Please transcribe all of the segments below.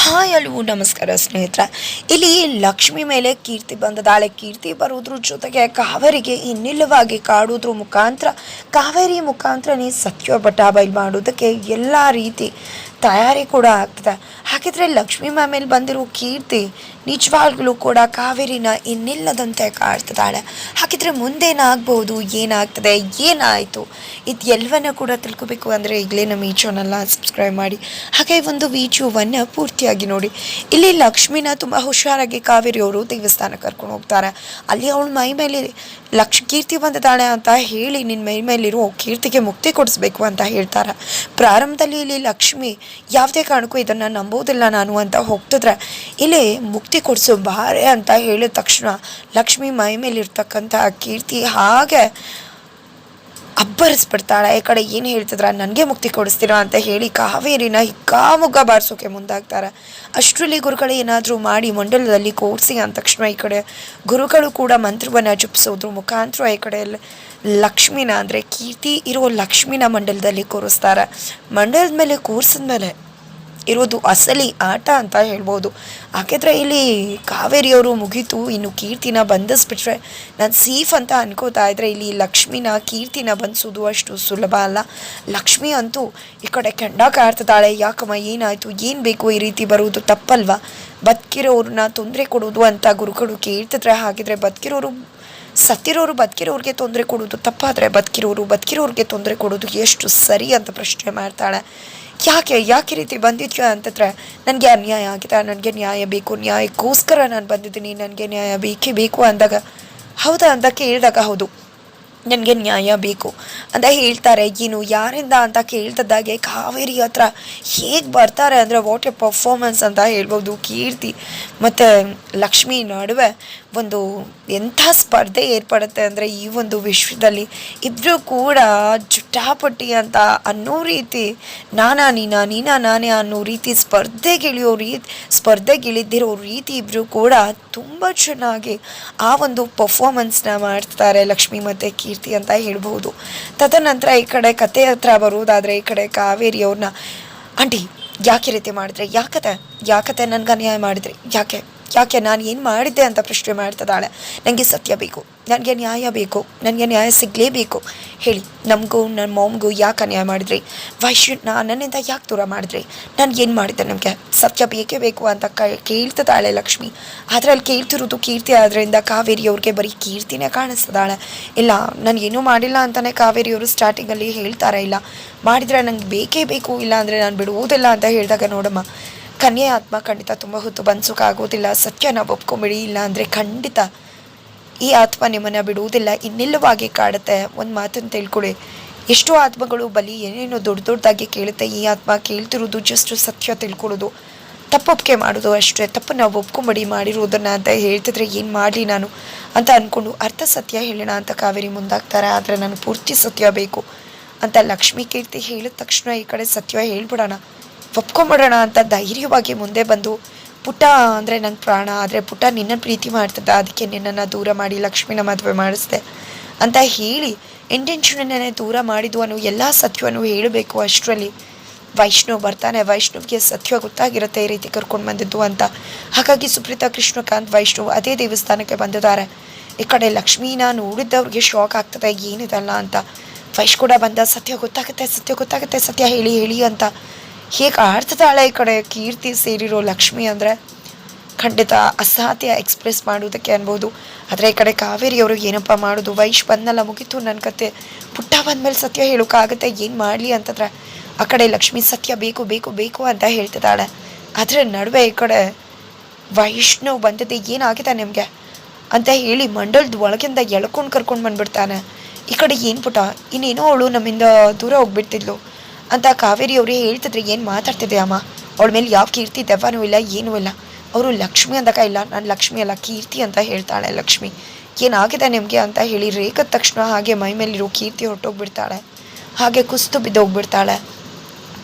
Hi hello ನಮಸ್ಕಾರ ಸ್ನೇಹಿತರೆ. ಇಲ್ಲಿ ಲಕ್ಷ್ಮಿ ಮೇಲೆ ಕೀರ್ತಿ ಬಂದದಾಳೆ. ಕೀರ್ತಿ ಬರುವುದ್ರ ಜೊತೆಗೆ ಕಾವೇರಿಗೆ ಇನ್ನಿಲ್ಲವಾಗಿ ಕಾಡುವುದ್ರ ಮುಖಾಂತರ ಕಾವೇರಿ ಮುಖಾಂತರನೇ ಸತ್ಯ ಬಟಾಬಯಲು ಮಾಡೋದಕ್ಕೆ ಎಲ್ಲ ರೀತಿ ತಯಾರಿ ಕೂಡ ಆಗ್ತದೆ. ಹಾಗಿದ್ರೆ ಲಕ್ಷ್ಮಿ ಮೇಲೆ ಬಂದಿರೋ ಕೀರ್ತಿ ನಿಜವಾಗ್ಲೂ ಕೂಡ ಕಾವೇರಿನ ಇನ್ನಿಲ್ಲದಂತೆ ಕಾಡ್ತಿದ್ದಾಳೆ. ಹಾಗಿದ್ರೆ ಮುಂದೇನಾಗ್ಬೋದು, ಏನಾಗ್ತದೆ, ಏನಾಯಿತು, ಇದು ಎಲ್ಲವನ್ನ ಕೂಡ ತಿಳ್ಕೊಬೇಕು ಅಂದರೆ ಈಗಲೇ ನಮ್ಮ ಈ ಚಾನಲ್ನ ಸಬ್ಸ್ಕ್ರೈಬ್ ಮಾಡಿ, ಹಾಗೆ ಒಂದು ವಿಡಿಯೋವನ್ನು ಪೂರ್ತಿಯಾಗಿ ನೋಡಿ. ಇಲ್ಲಿ ಲಕ್ಷ್ಮಿನ ತುಂಬ ಹುಷಾರಾಗಿ ಕಾವೇರಿ ಅವರು ದೇವಸ್ಥಾನಕ್ಕೆ ಕರ್ಕೊಂಡು ಹೋಗ್ತಾರೆ. ಅಲ್ಲಿ ಅವಳ ಮೈ ಮೇಲೆ ಕೀರ್ತಿ ಬಂದಿದ್ದಾಳೆ ಅಂತ ಹೇಳಿ ನಿನ್ನ ಮೈ ಮೇಲಿರೋ ಕೀರ್ತಿಗೆ ಮುಕ್ತಿ ಕೊಡಿಸ್ಬೇಕು ಅಂತ ಹೇಳ್ತಾರೆ. ಪ್ರಾರಂಭದಲ್ಲಿ ಇಲ್ಲಿ ಲಕ್ಷ್ಮಿ ಯಾವುದೇ ಕಾರಣಕ್ಕೂ ಇದನ್ನು ನಂಬೋದಿಲ್ಲ ನಾನು ಅಂತ ಹೋಗ್ತಿದ್ರೆ, ಇಲ್ಲಿ ಮುಕ್ತಿ ಕೊಡಿಸು ಬಾರೆ ಅಂತ ಹೇಳಿದ ತಕ್ಷಣ ಲಕ್ಷ್ಮಿ ಮೈ ಮೇಲಿರ್ತಕ್ಕಂಥ ಕೀರ್ತಿ ಹಾಗೆ ಅಬ್ಬರಿಸ್ಬಿಡ್ತಾಳೆ. ಈ ಕಡೆ ಏನು ಹೇಳ್ತಿದ್ರ, ನನಗೆ ಮುಕ್ತಿ ಕೊಡಿಸ್ತೀರಾ ಅಂತ ಹೇಳಿ ಕಾವೇರಿನ ಹಿಗ್ಗಾಮುಗ್ಗ ಬಾರಿಸೋಕೆ ಮುಂದಾಗ್ತಾರೆ. ಅಷ್ಟರಲ್ಲಿ ಗುರುಗಳು ಏನಾದರೂ ಮಾಡಿ ಮಂಡಲದಲ್ಲಿ ಕೂರಿಸಿ ಅಂದ ತಕ್ಷಣ ಈ ಕಡೆ ಗುರುಗಳು ಕೂಡ ಮಂತ್ರವನ್ನು ಜಪಿಸೋದ್ರ ಮುಖಾಂತರ ಈ ಕಡೆ ಲಕ್ಷ್ಮಿನ ಅಂದರೆ ಕೀರ್ತಿ ಇರೋ ಲಕ್ಷ್ಮಿನ ಮಂಡಲದಲ್ಲಿ ಕೂರಿಸ್ತಾರೆ. ಮಂಡಲದ ಮೇಲೆ ಕೂರಿಸಿದ್ಮೇಲೆ ಇರೋದು ಅಸಲಿ ಆಟ ಅಂತ ಹೇಳ್ಬೋದು. ಹಾಗಿದ್ರೆ ಇಲ್ಲಿ ಕಾವೇರಿಯವರು ಮುಗೀತು, ಇನ್ನು ಕೀರ್ತಿನ ಬಂಧಿಸ್ಬಿಟ್ರೆ ನಾನು ಸೇಫ್ ಅಂತ ಅನ್ಕೋತಾ ಇದ್ರೆ ಇಲ್ಲಿ ಲಕ್ಷ್ಮಿನ ಕೀರ್ತಿನ ಬಂಧಿಸೋದು ಅಷ್ಟು ಸುಲಭ ಅಲ್ಲ. ಲಕ್ಷ್ಮಿ ಅಂತೂ ಈ ಕಡೆ ಕೆಂಡ ಕಾಡ್ತಿದ್ದಾಳೆ. ಯಾಕಮ್ಮ, ಏನಾಯಿತು, ಏನು ಬೇಕು, ಈ ರೀತಿ ಬರುವುದು ತಪ್ಪಲ್ವಾ, ಬದುಕಿರೋರನ್ನ ತೊಂದರೆ ಕೊಡೋದು ಅಂತ ಗುರುಗಳು ಕೇಳ್ತಿದ್ರೆ, ಹಾಗಿದ್ರೆ ಬದುಕಿರೋರಿಗೆ ತೊಂದರೆ ಕೊಡೋದು ತಪ್ಪಾದರೆ ಬದುಕಿರೋರಿಗೆ ತೊಂದರೆ ಕೊಡೋದು ಎಷ್ಟು ಸರಿ ಅಂತ ಪ್ರಶ್ನೆ ಮಾಡ್ತಾಳೆ. ಯಾಕೆ ರೀತಿ ಬಂದಿದ್ಯಾ ಅಂತಂದರೆ, ನನಗೆ ಅನ್ಯಾಯ ಆಗಿದೆ, ನನಗೆ ನ್ಯಾಯ ಬೇಕು, ನ್ಯಾಯಕ್ಕೋಸ್ಕರ ನಾನು ಬಂದಿದ್ದೀನಿ, ನನಗೆ ನ್ಯಾಯ ಬೇಕೇ ಬೇಕು ಅಂದಾಗ ಹೌದಾ ಅಂತ ಕೇಳಿದಾಗ ಹೌದು ನನಗೆ ನ್ಯಾಯ ಬೇಕು ಅಂತ ಹೇಳ್ತಾರೆ. ಏನು ಯಾರಿಂದ ಅಂತ ಕೇಳ್ತಿದ್ದಾಗೆ ಕಾವೇರಿ ಹತ್ರ ಹೇಗೆ ಬರ್ತಾರೆ ಅಂದರೆ ವಾಟ್ ಎ ಪರ್ಫಾರ್ಮೆನ್ಸ್ ಅಂತ ಹೇಳ್ಬೋದು. ಕೀರ್ತಿ ಮತ್ತು ಲಕ್ಷ್ಮಿ ನಡುವೆ ಒಂದು ಎಂಥ ಸ್ಪರ್ಧೆ ಏರ್ಪಡುತ್ತೆ ಅಂದರೆ ಈ ಒಂದು ವಿಶ್ವದಲ್ಲಿ ಇಬ್ಬರು ಕೂಡ ಜುಟಾಪಟ್ಟಿ ಅಂತ ಅನ್ನೋ ರೀತಿ ನೀನಾ ನಾನೇ ಅನ್ನೋ ರೀತಿ ಸ್ಪರ್ಧೆಗಿಳಿದಿರೋ ರೀತಿ ಇಬ್ಬರು ಕೂಡ ತುಂಬ ಚೆನ್ನಾಗಿ ಆ ಒಂದು ಪರ್ಫಾರ್ಮೆನ್ಸ್ನ ಮಾಡ್ತಾರೆ ಲಕ್ಷ್ಮಿ ಮತ್ತು ಕೀರ್ತಿ ಅಂತ ಹೇಳ್ಬೋದು. ತದನಂತರ ಈ ಕಡೆ ಕತೆ ಹತ್ರ ಬರೋದಾದರೆ ಈ ಕಡೆ ಕಾವೇರಿ ಅವ್ರನ್ನ, ಆಂಟಿ ಯಾಕೆ ರೀತಿ ಮಾಡಿದ್ರೆ, ಯಾಕತೆ ನನಗೆ ಅನ್ಯಾಯ ಮಾಡಿದ್ರಿ, ಯಾಕೆ ನಾನು ಏನು ಮಾಡಿದ್ದೆ ಅಂತ ಪ್ರಶ್ನೆ ಮಾಡ್ತಿದ್ದಾಳೆ. ನನಗೆ ಸತ್ಯ ಬೇಕು, ನನಗೆ ನ್ಯಾಯ ಬೇಕು, ನನಗೆ ನ್ಯಾಯ ಸಿಗಲೇಬೇಕು. ಹೇಳಿ, ನಮಗೂ ನನ್ನ ಮಾಮ್ಗೂ ಯಾಕೆ ಅನ್ಯಾಯ ಮಾಡಿದ್ರಿ, ನನ್ನಿಂದ ಯಾಕೆ ದೂರ ಮಾಡಿದ್ರಿ, ನಾನು ಏನು ಮಾಡಿದ್ದೆ, ನಮಗೆ ಸತ್ಯ ಬೇಕೇ ಬೇಕು ಅಂತ ಕೇಳ್ತಿದ್ದಾಳೆ ಲಕ್ಷ್ಮಿ. ಅದರಲ್ಲಿ ಕೇಳ್ತಿರೋದು ಕೀರ್ತಿ ಆದ್ರಿಂದ ಕಾವೇರಿಯವ್ರಿಗೆ ಬರೀ ಕೀರ್ತಿನೇ ಕಾಣಿಸ್ತಿದ್ದಾಳೆ. ಇಲ್ಲ, ನಾನು ಏನೂ ಮಾಡಿಲ್ಲ ಅಂತಲೇ ಕಾವೇರಿಯವರು ಸ್ಟಾರ್ಟಿಂಗಲ್ಲಿ ಹೇಳ್ತಾರೆ. ಇಲ್ಲ ಮಾಡಿದರೆ ನನಗೆ ಬೇಕೇ ಬೇಕು, ಇಲ್ಲ ಅಂದರೆ ನಾನು ಬಿಡುವುದಿಲ್ಲ ಅಂತ ಹೇಳಿದಾಗ ನೋಡಮ್ಮ, ಕನ್ಯೆ ಆತ್ಮ ಖಂಡಿತ ತುಂಬ ಹೊತ್ತು ಬಂದ್ಸೋಕ್ಕಾಗೋದಿಲ್ಲ, ಸತ್ಯನ ಒಪ್ಕೊಂಬಿಡಿ, ಇಲ್ಲ ಅಂದರೆ ಖಂಡಿತ ಈ ಆತ್ಮ ನಿಮ್ಮನ್ನು ಬಿಡುವುದಿಲ್ಲ, ಇನ್ನಿಲ್ಲವಾಗಿ ಕಾಡುತ್ತೆ. ಒಂದು ಮಾತನ್ನು ತಿಳ್ಕೊಳ್ಳಿ, ಎಷ್ಟೋ ಆತ್ಮಗಳು ಬಲಿ ಏನೇನೋ ದೊಡ್ಡದಾಗಿ ಕೇಳುತ್ತೆ, ಈ ಆತ್ಮ ಕೇಳ್ತಿರೋದು ಜಸ್ಟ್ ಸತ್ಯ ತಿಳ್ಕೊಳ್ಳೋದು, ತಪ್ಪೊಪ್ಪಿಗೆ ಮಾಡೋದು ಅಷ್ಟೇ. ತಪ್ಪು ನಾವು ಒಪ್ಕೊಂಬಿಡಿ ಮಾಡಿರೋದನ್ನು ಅಂತ ಹೇಳ್ತಿದ್ರೆ ಏನು ಮಾಡಲಿ ನಾನು ಅಂತ ಅಂದ್ಕೊಂಡು ಅರ್ಧ ಸತ್ಯ ಹೇಳೋಣ ಅಂತ ಕಾವೇರಿ ಮುಂದಾಗ್ತಾರೆ. ಆದರೆ ನಾನು ಪೂರ್ತಿ ಸತ್ಯ ಬೇಕು ಅಂತ ಲಕ್ಷ್ಮೀ ಕೀರ್ತಿ ಹೇಳಿದ ತಕ್ಷಣ ಈ ಕಡೆ ಸತ್ಯ ಹೇಳ್ಬಿಡೋಣ, ಒಪ್ಕೊಂಬಿಡೋಣ ಅಂತ ಧೈರ್ಯವಾಗಿ ಮುಂದೆ ಬಂದು, ಪುಟ್ಟ ಅಂದರೆ ನಂಗೆ ಪ್ರಾಣ, ಆದರೆ ಪುಟ್ಟ ನಿನ್ನ ಪ್ರೀತಿ ಮಾಡ್ತಿದ್ದ, ಅದಕ್ಕೆ ನಿನ್ನನ್ನು ದೂರ ಮಾಡಿ ಲಕ್ಷ್ಮಿನ ಮದುವೆ ಮಾಡಿಸ್ದೆ ಅಂತ ಹೇಳಿ ಇಂಟೆನ್ಷನನ್ನೇ ದೂರ ಮಾಡಿದ್ದು ಅನ್ನೋ ಎಲ್ಲ ಸತ್ಯವನ್ನು ಹೇಳಬೇಕು. ಅಷ್ಟರಲ್ಲಿ ವೈಷ್ಣವ್ ಬರ್ತಾನೆ. ವೈಷ್ಣವ್ಗೆ ಸತ್ಯ ಗೊತ್ತಾಗಿರುತ್ತೆ ಈ ರೀತಿ ಕರ್ಕೊಂಡು ಬಂದಿದ್ದು ಅಂತ. ಹಾಗಾಗಿ ಸುಪ್ರೀತಾ, ಕೃಷ್ಣಕಾಂತ್, ವೈಷ್ಣವ್ ಅದೇ ದೇವಸ್ಥಾನಕ್ಕೆ ಬಂದಿದ್ದಾರೆ. ಈ ಕಡೆ ಲಕ್ಷ್ಮೀನ ನೋಡಿದ್ದವ್ರಿಗೆ ಶಾಕ್ ಆಗ್ತದೆ, ಏನಿದಲ್ಲ ಅಂತ. ವೈಶ್ ಕೂಡ ಬಂದ, ಸತ್ಯ ಗೊತ್ತಾಗುತ್ತೆ, ಸತ್ಯ ಹೇಳಿ ಅಂತ ಹೇಗೆ ಆಡ್ತಿದ್ದಾಳೆ. ಈ ಕಡೆ ಕೀರ್ತಿ ಸೇರಿರೋ ಲಕ್ಷ್ಮಿ ಅಂದರೆ ಖಂಡಿತ ಅಸಾಧ್ಯ ಎಕ್ಸ್ಪ್ರೆಸ್ ಮಾಡೋದಕ್ಕೆ ಅನ್ಬೋದು. ಆದರೆ ಈ ಕಡೆ ಕಾವೇರಿಯವರು ಏನಪ್ಪ ಮಾಡೋದು, ವೈಶ್ ಬಂದಲ್ಲ, ಮುಗೀತು ನನ್ನ ಕತೆ, ಪುಟ್ಟ ಬಂದಮೇಲೆ ಸತ್ಯ ಹೇಳೋಕ್ಕಾಗುತ್ತೆ, ಏನು ಮಾಡಲಿ ಅಂತಂದ್ರೆ ಆ ಕಡೆ ಲಕ್ಷ್ಮಿ ಸತ್ಯ ಬೇಕು ಅಂತ ಹೇಳ್ತಿದ್ದಾಳೆ. ಅದರ ನಡುವೆ ಈ ಕಡೆ ವೈಷ್ಣವ್ ಬಂದಿದ್ದೆ, ಏನಾಗಿದೆ ನಿಮಗೆ ಅಂತ ಹೇಳಿ ಮಂಡಲದ ಒಳಗಿಂದ ಕರ್ಕೊಂಡು ಬಂದ್ಬಿಡ್ತಾನೆ. ಈ ಕಡೆ ಏನು ಪುಟ್ಟ, ಇನ್ನೇನೋ ಅವಳು ನಮ್ಮಿಂದ ದೂರ ಹೋಗ್ಬಿಡ್ತಿದ್ಲು ಅಂತ ಕಾವೇರಿಯವ್ರಿಗೆ ಹೇಳ್ತಿದ್ರೆ, ಏನು ಮಾತಾಡ್ತಿದ್ದೆ ಅಮ್ಮ, ಅವಳ ಮೇಲೆ ಯಾವ ಕೀರ್ತಿ ದೆವ್ವನೂ ಇಲ್ಲ, ಏನೂ ಇಲ್ಲ, ಅವರು ಲಕ್ಷ್ಮಿ ಅಂದಾಗ, ಇಲ್ಲ ನಾನು ಲಕ್ಷ್ಮಿ ಅಲ್ಲ ಕೀರ್ತಿ ಅಂತ ಹೇಳ್ತಾಳೆ ಲಕ್ಷ್ಮಿ. ಏನಾಗಿದೆ ನಿಮಗೆ ಅಂತ ಹೇಳಿ ರೇಖದ ತಕ್ಷಣ ಹಾಗೆ ಮೈ ಮೇಲಿರೋ ಕೀರ್ತಿ ಹೊರಟೋಗ್ಬಿಡ್ತಾಳೆ, ಹಾಗೆ ಕುಸ್ತು ಬಿದ್ದೋಗ್ಬಿಡ್ತಾಳೆ.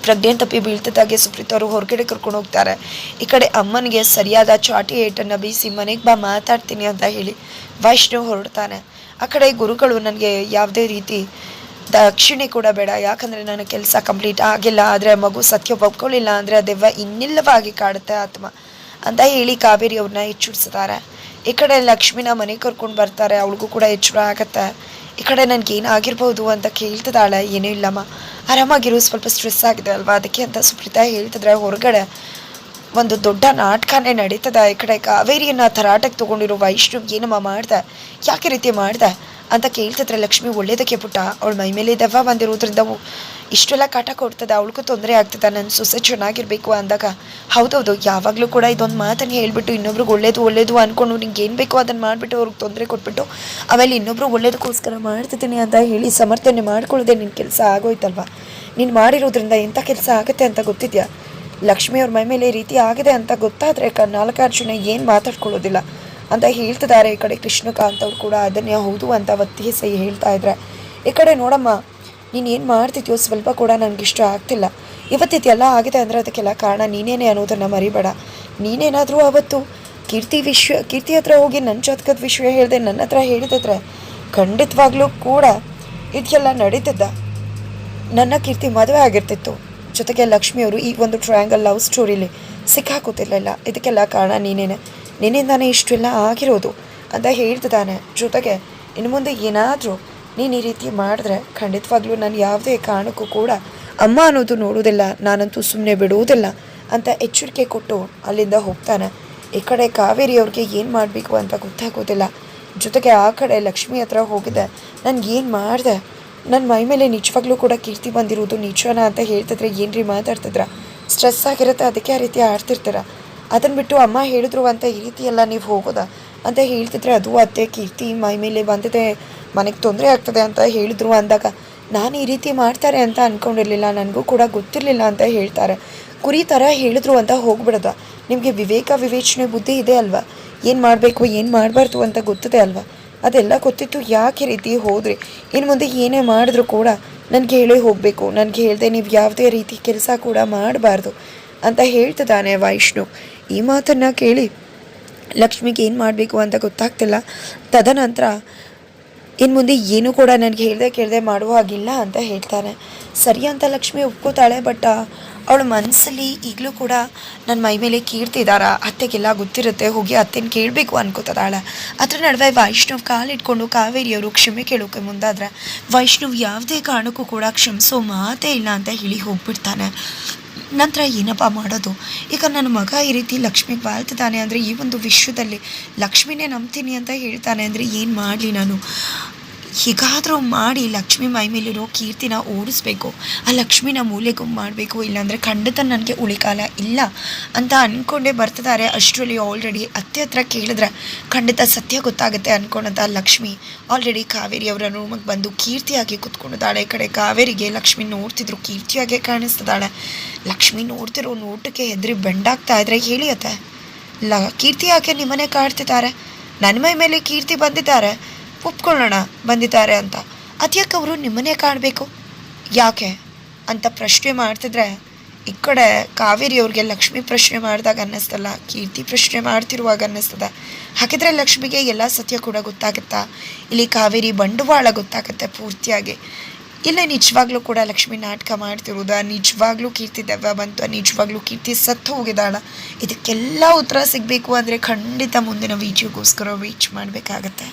ಪ್ರಜ್ಞೆ ತಪ್ಪಿ ಬೀಳ್ತಿದ್ದಾಗೆ ಸುಪ್ರೀತವರು ಹೊರಗಡೆ ಕರ್ಕೊಂಡು ಹೋಗ್ತಾರೆ. ಈ ಕಡೆ ಅಮ್ಮನಿಗೆ ಸರಿಯಾದ ಚಾಟಿ ಏಟನ್ನು ಬೀಸಿ ಮನೆಗೆ ಬಾ ಮಾತಾಡ್ತೀನಿ ಅಂತ ಹೇಳಿ ವೈಷ್ಣವ್ ಹೊರಡ್ತಾನೆ. ಆ ಕಡೆ ಗುರುಗಳು ನನಗೆ ಯಾವುದೇ ರೀತಿ ದಕ್ಷಿಣೆ ಕೂಡ ಬೇಡ, ಯಾಕಂದರೆ ನನ್ನ ಕೆಲಸ ಕಂಪ್ಲೀಟ್ ಆಗಿಲ್ಲ, ಆದರೆ ಮಗು ಸತ್ಯ ಒಪ್ಕೊಳ್ಳಿಲ್ಲ ಅಂದರೆ ಆ ದೆವ್ವ ಇನ್ನಿಲ್ಲವಾಗಿ ಕಾಡುತ್ತೆ ಆತ್ಮ ಅಂತ ಹೇಳಿ ಕಾವೇರಿ ಅವ್ರನ್ನ ಎಚ್ಚರಿಸ್ತಾರೆ. ಈ ಕಡೆ ಲಕ್ಷ್ಮಿನ ಮನೆಗೆ ಕರ್ಕೊಂಡು ಬರ್ತಾರೆ, ಅವಳಿಗೂ ಕೂಡ ಎಚ್ಚರ ಆಗತ್ತೆ. ಈ ಕಡೆ ನನಗೇನಾಗಿರ್ಬೋದು ಅಂತ ಕೇಳ್ತಿದ್ದಾಳೆ. ಏನೂ ಇಲ್ಲಮ್ಮ, ಆರಾಮಾಗಿರು, ಸ್ವಲ್ಪ ಸ್ಟ್ರೆಸ್ ಆಗಿದೆ ಅಲ್ವಾ ಅದಕ್ಕೆ ಅಂತ ಸುಪ್ರೀತಾ ಹೇಳ್ತಿದ್ರೆ ಹೊರಗಡೆ ಒಂದು ದೊಡ್ಡ ನಾಟಕನೇ ನಡೀತದೆ. ಈ ಕಡೆ ಕಾವೇರಿಯನ್ನು ತರಾಟಕ್ಕೆ ತೊಗೊಂಡಿರೋ ವೈಷ್ಣವ್ ಏನಮ್ಮ ಮಾಡ್ದೆ, ಯಾಕೆ ರೀತಿ ಮಾಡ್ದೆ ಅಂತ ಕೇಳ್ತಿದ್ರೆ ಲಕ್ಷ್ಮಿ ಒಳ್ಳೇದಕ್ಕೆ ಪುಟ್ಟ, ಅವಳ ಮೈ ಮೇಲೆ ದೆವ್ವ ಬಂದಿರೋದ್ರಿಂದ ಇಷ್ಟೆಲ್ಲ ಕಾಟ ಕೊಡ್ತದೆ, ಅವಳಿಗೂ ತೊಂದರೆ ಆಗ್ತದೆ, ನನ್ನ ಸೊಸೆ ಚೆನ್ನಾಗಿರಬೇಕು ಅಂದಾಗ ಹೌದೌದು ಯಾವಾಗಲೂ ಕೂಡ ಇದೊಂದು ಮಾತನ್ನು ಹೇಳ್ಬಿಟ್ಟು ಇನ್ನೊಬ್ರಿಗೆ ಒಳ್ಳೇದು ಅಂದ್ಕೊಂಡು ನಿಂಗೆ ಏನು ಬೇಕೋ ಅದನ್ನು ಮಾಡಿಬಿಟ್ಟು ಅವ್ರಿಗೆ ತೊಂದರೆ ಕೊಟ್ಬಿಟ್ಟು ಆಮೇಲೆ ಇನ್ನೊಬ್ರು ಒಳ್ಳೇದಕ್ಕೋಸ್ಕರ ಮಾಡ್ತಿದ್ದೀನಿ ಅಂತ ಹೇಳಿ ಸಮರ್ಥನೆ ಮಾಡ್ಕೊಳ್ಳೋದೆ ನಿನ್ನ ಕೆಲಸ ಆಗೋಯ್ತಲ್ವ. ನೀನು ಮಾಡಿರೋದ್ರಿಂದ ಎಂಥ ಕೆಲಸ ಆಗುತ್ತೆ ಅಂತ ಗೊತ್ತಿದೆಯಾ? ಲಕ್ಷ್ಮಿಯವ್ರ ಮೈ ಮೇಲೆ ಈ ರೀತಿ ಆಗಿದೆ ಅಂತ ಗೊತ್ತಾದರೆ ನಾಲ್ಕಾರು ಜನ ಏನು ಮಾತಾಡ್ಕೊಳ್ಳೋದಿಲ್ಲ ಅಂತ ಹೇಳ್ತಿದ್ದಾರೆ. ಈ ಕಡೆ ಕೃಷ್ಣಕಾಂತ್ ಅವ್ರು ಕೂಡ ಅದನ್ನೇ ಹೌದು ಅಂತ ಒತ್ತಿಸಿ ಹೇಳ್ತಾ ಇದ್ರೆ, ಈ ಕಡೆ ನೋಡಮ್ಮ ನೀನು ಏನು ಮಾಡ್ತಿದ್ಯೋ ಸ್ವಲ್ಪ ಕೂಡ ನನಗಿಷ್ಟ ಆಗ್ತಿಲ್ಲ, ಇವತ್ತಿದೆಲ್ಲ ಆಗಿದೆ ಅಂದರೆ ಅದಕ್ಕೆಲ್ಲ ಕಾರಣ ನೀನೇನೆ ಅನ್ನೋದನ್ನು ಮರಿಬೇಡ. ನೀನೇನಾದರೂ ಅವತ್ತು ಕೀರ್ತಿ ಹತ್ರ ಹೋಗಿ ನನ್ನ ಜಾತಕದ ವಿಷಯ ಹೇಳಿದೆ ನನ್ನ ಹತ್ರ ಹೇಳಿದ್ರೆ ಖಂಡಿತವಾಗ್ಲೂ ಕೂಡ ಇದೆಲ್ಲ ನಡೀತಿದ್ದ, ನನ್ನ ಕೀರ್ತಿ ಮದುವೆ ಆಗಿರ್ತಿತ್ತು. ಜೊತೆಗೆ ಲಕ್ಷ್ಮಿಯವರು ಈ ಒಂದು ಟ್ರಯಾಂಗಲ್ ಲವ್ ಸ್ಟೋರಿಲಿ ಸಿಕ್ಕಾಕೋತಿರ್ಲಿಲ್ಲ. ಇದಕ್ಕೆಲ್ಲ ಕಾರಣ ನಿನ್ನಿಂದಾನೇ ಇಷ್ಟೆಲ್ಲ ಆಗಿರೋದು ಅಂತ ಹೇಳ್ತಿದ್ದಾನೆ. ಜೊತೆಗೆ ಇನ್ನು ಮುಂದೆ ಏನಾದರೂ ನೀನು ಈ ರೀತಿ ಮಾಡಿದ್ರೆ ಖಂಡಿತವಾಗ್ಲೂ ನಾನು ಯಾವುದೇ ಕಾರಣಕ್ಕೂ ಕೂಡ ಅಮ್ಮ ಅನ್ನೋದು ನೋಡೋದಿಲ್ಲ, ನಾನಂತೂ ಸುಮ್ಮನೆ ಬಿಡುವುದಿಲ್ಲ ಅಂತ ಎಚ್ಚರಿಕೆ ಕೊಟ್ಟು ಅಲ್ಲಿಂದ ಹೋಗ್ತಾನೆ. ಈ ಕಡೆ ಕಾವೇರಿ ಅವ್ರಿಗೆ ಏನು ಮಾಡಬೇಕು ಅಂತ ಗೊತ್ತಾಗೋದಿಲ್ಲ. ಜೊತೆಗೆ ಆ ಕಡೆ ಲಕ್ಷ್ಮಿ ಹತ್ರ ಹೋಗಿದೆ, ನನಗೇನು ಮಾಡಿದೆ, ನನ್ನ ಮೈ ಮೇಲೆ ನಿಜವಾಗ್ಲೂ ಕೂಡ ಕೀರ್ತಿ ಬಂದಿರೋದು ನಿಜನ ಅಂತ ಹೇಳ್ತಿದ್ರೆ ಏನ್ರಿ ಮಾತಾಡ್ತಿದ್ರ, ಸ್ಟ್ರೆಸ್ ಆಗಿರುತ್ತೆ ಅದಕ್ಕೆ ಆ ರೀತಿ ಆಡ್ತಿರ್ತೀರ, ಅದನ್ನು ಬಿಟ್ಟು ಅಮ್ಮ ಹೇಳಿದ್ರು ಅಂತ ಈ ರೀತಿ ಎಲ್ಲ ನೀವು ಹೋಗೋದಾ ಅಂತ ಹೇಳ್ತಿದ್ರೆ ಅದು ಅತ್ತೆ ಕೀರ್ತಿ ಮೈ ಮೇಲೆ ಬಂದಿದೆ ಮನೆಗೆ ತೊಂದರೆ ಆಗ್ತದೆ ಅಂತ ಹೇಳಿದ್ರು ಅಂದಾಗ ನಾನು ಈ ರೀತಿ ಮಾಡ್ತಾರೆ ಅಂತ ಅಂದ್ಕೊಂಡಿರಲಿಲ್ಲ, ನನಗೂ ಕೂಡ ಗೊತ್ತಿರಲಿಲ್ಲ ಅಂತ ಹೇಳ್ತಾರೆ. ಕುರಿ ಥರ ಹೇಳಿದ್ರು ಅಂತ ಹೋಗ್ಬಿಡೋದ, ನಿಮಗೆ ವಿವೇಚನೆ ಬುದ್ಧಿ ಇದೆ ಅಲ್ವಾ, ಏನು ಮಾಡಬೇಕು ಏನು ಮಾಡಬಾರ್ದು ಅಂತ ಗೊತ್ತಿದೆ ಅಲ್ವಾ, ಅದೆಲ್ಲ ಗೊತ್ತಿತ್ತು ಯಾಕೆ ರೀತಿ ಹೋದ್ರಿ, ಇನ್ನು ಮುಂದೆ ಏನೇ ಮಾಡಿದ್ರು ಕೂಡ ನನಗೆ ಹೇಳೇ ಹೋಗಬೇಕು, ನನಗೆ ಹೇಳ್ದೆ ನೀವು ಯಾವುದೇ ರೀತಿ ಕೆಲಸ ಕೂಡ ಮಾಡಬಾರ್ದು ಅಂತ ಹೇಳ್ತಿದ್ದಾನೆ ವೈಷ್ಣವ್. ಈ ಮಾತನ್ನು ಕೇಳಿ ಲಕ್ಷ್ಮಿಗೆ ಏನು ಮಾಡಬೇಕು ಅಂತ ಗೊತ್ತಾಗ್ತಿಲ್ಲ. ತದನಂತರ ಇನ್ನು ಮುಂದೆ ಏನೂ ಕೂಡ ನನಗೆ ಕೇಳದೆ ಮಾಡುವ ಹಾಗಿಲ್ಲ ಅಂತ ಹೇಳ್ತಾನೆ. ಸರಿ ಅಂತ ಲಕ್ಷ್ಮಿ ಒಪ್ಕೋತಾಳೆ. ಬಟ್ ಅವಳ ಮನಸ್ಸಲ್ಲಿ ಈಗಲೂ ಕೂಡ ನನ್ನ ಮೈ ಮೇಲೆ ಕೀರ್ತಿದಾರ, ಅತ್ತೆಗೆಲ್ಲ ಗೊತ್ತಿರುತ್ತೆ, ಹೋಗಿ ಅತ್ತೆನ ಕೇಳಬೇಕು ಅನ್ಕೋತದಾಳೆ. ಅದರ ನಡುವೆ ವೈಷ್ಣವ್ ಕಾಲಿಟ್ಕೊಂಡು ಕಾವೇರಿಯವರು ಕ್ಷಮೆ ಕೇಳೋಕೆ ಮುಂದಾದರೆ ವೈಷ್ಣವ್ ಯಾವುದೇ ಕಾರಣಕ್ಕೂ ಕೂಡ ಕ್ಷಮಿಸೋ ಮಾತೇ ಇಲ್ಲ ಅಂತ ಹೇಳಿ ಹೋಗ್ಬಿಡ್ತಾನೆ. ನಂತರ ಏನಪ್ಪ ಮಾಡೋದು, ಈಗ ನನ್ನ ಮಗ ಈ ರೀತಿ ಲಕ್ಷ್ಮಿಗೆ ಬಾಳ್ತಿದ್ದಾನೆ ಅಂದರೆ ಈ ಒಂದು ವಿಶ್ವದಲ್ಲಿ ಲಕ್ಷ್ಮಿನೇ ನಂಬ್ತೀನಿ ಅಂತ ಹೇಳ್ತಾನೆ ಅಂದರೆ ಏನು ಮಾಡಲಿ ನಾನು, ಹೀಗಾದರೂ ಮಾಡಿ ಲಕ್ಷ್ಮಿ ಮೈ ಮೇಲಿರೋ ಕೀರ್ತಿನ ಓಡಿಸ್ಬೇಕು, ಆ ಲಕ್ಷ್ಮಿನ ಮೂಲೆಗೂ ಮಾಡಬೇಕು, ಇಲ್ಲಾಂದರೆ ಖಂಡಿತ ನನಗೆ ಉಳಿಕಾಲ ಇಲ್ಲ ಅಂತ ಅಂದ್ಕೊಂಡೇ ಬರ್ತಿದ್ದಾರೆ. ಅಷ್ಟರಲ್ಲಿ ಆಲ್ರೆಡಿ ಅತ್ತೆ ಹತ್ರ ಕೇಳಿದ್ರೆ ಖಂಡಿತ ಸತ್ಯ ಗೊತ್ತಾಗುತ್ತೆ ಅಂದ್ಕೊಂಡಂಥ ಲಕ್ಷ್ಮಿ ಆಲ್ರೆಡಿ ಕಾವೇರಿ ಅವರ ರೂಮಿಗೆ ಬಂದು ಕೀರ್ತಿಯಾಗಿ ಕುತ್ಕೊಂಡಿದ್ದಾಳೆ. ಈ ಕಡೆ ಕಾವೇರಿಗೆ ಲಕ್ಷ್ಮಿ ನೋಡ್ತಿದ್ರು ಕೀರ್ತಿಯಾಗೆ ಕಾಣಿಸ್ತಿದ್ದಾಳೆ. ಲಕ್ಷ್ಮಿ ನೋಡ್ತಿರೋ ನೋಟಕ್ಕೆ ಹೆದರಿ ಬೆಂಡಾಗ್ತಾ ಇದ್ರೆ ಹೇಳಿ ಅತ್ತೆ, ಕೀರ್ತಿ ಯಾಕೆ ನಿಮ್ಮನೆ ಕಾಡ್ತಿದ್ದಾರೆ, ನನ್ನ ಮೈ ಮೇಲೆ ಕೀರ್ತಿ ಬಂದಿದ್ದಾರೆ ಒಪ್ಕೊಳ್ಳೋಣ ಬಂದಿದ್ದಾರೆ ಅಂತ, ಅದ್ಯಾಕೆ ಅವರು ನಿಮ್ಮನ್ನೇ ಕಾಣಬೇಕು ಯಾಕೆ ಅಂತ ಪ್ರಶ್ನೆ ಮಾಡ್ತಿದ್ರೆ ಈ ಕಡೆ ಕಾವೇರಿ ಅವ್ರಿಗೆ ಲಕ್ಷ್ಮಿ ಪ್ರಶ್ನೆ ಮಾಡಿದಾಗ ಅನ್ನಿಸ್ತಲ್ಲ, ಕೀರ್ತಿ ಪ್ರಶ್ನೆ ಮಾಡ್ತಿರುವಾಗ ಅನ್ನಿಸ್ತದೆ. ಹಾಗಿದ್ರೆ ಲಕ್ಷ್ಮಿಗೆ ಎಲ್ಲ ಸತ್ಯ ಕೂಡ ಗೊತ್ತಾಗುತ್ತಾ, ಇಲ್ಲಿ ಕಾವೇರಿ ಬಂಡವಾಳ ಗೊತ್ತಾಗುತ್ತೆ ಪೂರ್ತಿಯಾಗಿ, ಇಲ್ಲ ನಿಜವಾಗ್ಲೂ ಕೂಡ ಲಕ್ಷ್ಮಿ ನಾಟಕ ಮಾಡ್ತಿರೋದ, ನಿಜವಾಗ್ಲೂ ಕೀರ್ತಿ ದೆವ್ವ ಬಂತು, ನಿಜವಾಗ್ಲೂ ಕೀರ್ತಿ ಸತ್ತು ಹೋಗಿದ್ದಾಳ, ಇದಕ್ಕೆಲ್ಲ ಉತ್ತರ ಸಿಗಬೇಕು ಅಂದರೆ ಖಂಡಿತ ಮುಂದಿನ ವಿಡಿಯೋಗೋಸ್ಕರ ವೇಟ್ ಮಾಡಬೇಕಾಗತ್ತೆ.